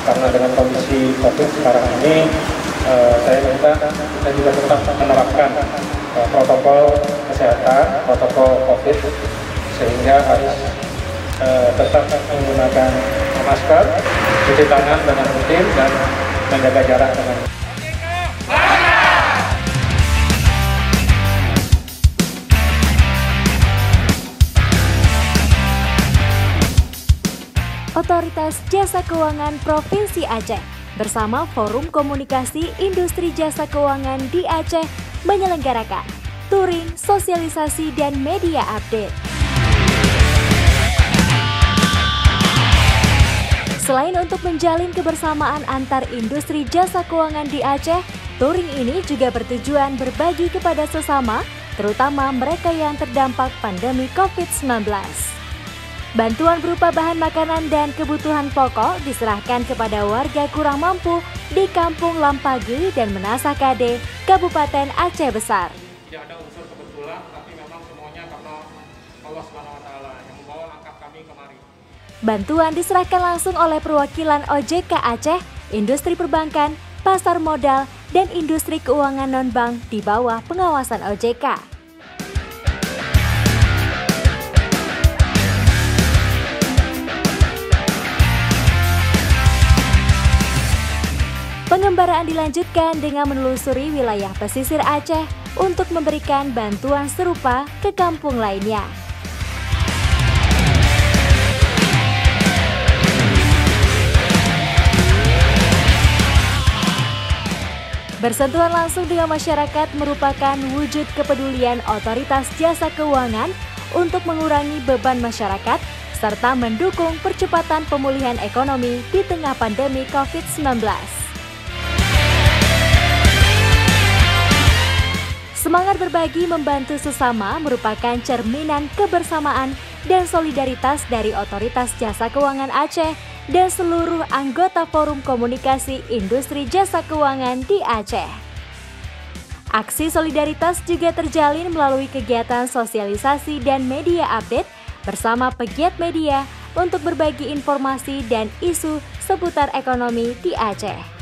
karena dengan kondisi COVID sekarang ini, saya minta kita juga tetap menerapkan protokol kesehatan, protokol COVID, sehingga harus tetap menggunakan masker, cuci tangan dengan rutin, dan menjaga jarak dengan Otoritas Jasa Keuangan Provinsi Aceh bersama Forum Komunikasi Industri Jasa Keuangan di Aceh menyelenggarakan touring, sosialisasi, dan media update. Selain untuk menjalin kebersamaan antar industri jasa keuangan di Aceh, touring ini juga bertujuan berbagi kepada sesama, terutama mereka yang terdampak pandemi COVID-19. Bantuan berupa bahan makanan dan kebutuhan pokok diserahkan kepada warga kurang mampu di Kampung Lampage dan Menasah Kade, Kabupaten Aceh Besar. Tidak ada unsur kebetulan, tapi memang semuanya karena Allah SWT yang membawa langkah kami kemari. Bantuan diserahkan langsung oleh perwakilan OJK Aceh, industri perbankan, pasar modal, dan industri keuangan non-bank di bawah pengawasan OJK. Pengembaraan dilanjutkan dengan menelusuri wilayah pesisir Aceh untuk memberikan bantuan serupa ke kampung lainnya. Bersentuhan langsung dengan masyarakat merupakan wujud kepedulian Otoritas Jasa Keuangan untuk mengurangi beban masyarakat serta mendukung percepatan pemulihan ekonomi di tengah pandemi COVID-19. Semangat berbagi membantu sesama merupakan cerminan kebersamaan dan solidaritas dari Otoritas Jasa Keuangan Aceh dan seluruh anggota Forum Komunikasi Industri Jasa Keuangan di Aceh. Aksi solidaritas juga terjalin melalui kegiatan sosialisasi dan media update bersama pegiat media untuk berbagi informasi dan isu seputar ekonomi di Aceh.